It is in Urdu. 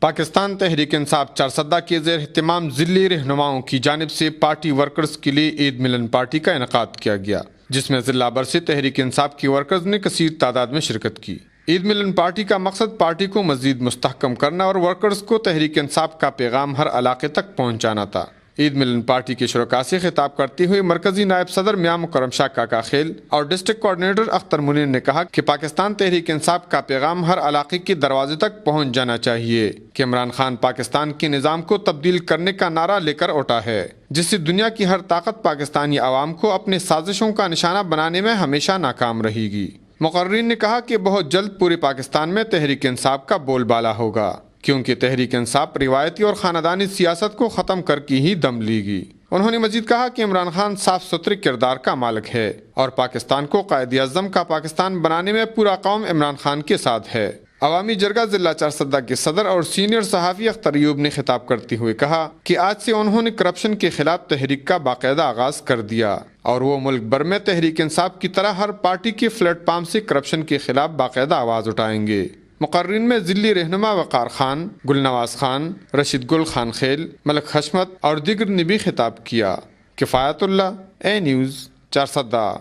پاکستان تحریک انصاف چارسدہ کے زیر اہتمام ضلعی رہنماؤں کی جانب سے پارٹی ورکرز کے لیے عید ملن پارٹی کا انعقاد کیا گیا، جس میں ضلع بھر سے تحریک انصاف کی ورکرز نے کثیر تعداد میں شرکت کی۔ عید ملن پارٹی کا مقصد پارٹی کو مزید مستحکم کرنا اور ورکرز کو تحریک انصاف کا پیغام ہر علاقے تک پہنچانا تھا۔ عید ملن پارٹی کے شرکاء سے خطاب کرتے ہوئے مرکزی نائب صدر میاں مکرم شاہ کاکا خیل اور ڈسٹرکٹ کوآرڈینیٹر اختر منیر نے کہا کہ پاکستان تحریک انصاف کا پیغام ہر علاقے کے دروازے تک پہنچ جانا چاہیے کہ عمران خان پاکستان کے نظام کو تبدیل کرنے کا نعرہ لے کر اٹھا ہے، جس سے دنیا کی ہر طاقت پاکستانی عوام کو اپنے سازشوں کا نشانہ بنانے میں ہمیشہ ناکام رہے گی۔ مقررین نے کہا کہ بہت جلد پورے پاکستان میں تحریک انصاف کا بول بالا ہوگا، کیونکہ تحریک انصاف روایتی اور خاندانی سیاست کو ختم کر کے ہی دم لے گی۔ انہوں نے مزید کہا کہ عمران خان صاف ستھرے کردار کا مالک ہے اور پاکستان کو قائد اعظم کا پاکستان بنانے میں پورا قوم عمران خان کے ساتھ ہے۔ عوامی جرگہ ضلع چارسدہ کے صدر اور سینئر صحافی اختر ایوب نے خطاب کرتے ہوئے کہا کہ آج سے انہوں نے کرپشن کے خلاف تحریک کا باقاعدہ آغاز کر دیا اور وہ ملک بھر میں تحریک انصاف کی طرح ہر پارٹی کے پلیٹ فارم سے کرپشن کے خلاف باقاعدہ آواز اٹھائیں گے۔ مقررین میں ضلعی رہنما وقار خان، گلنواز خان، رشید گل خان خیل، ملک حشمت اور دیگر نے بھی خطاب کیا۔ کفایت اللہ، اے نیوز، چارسدہ۔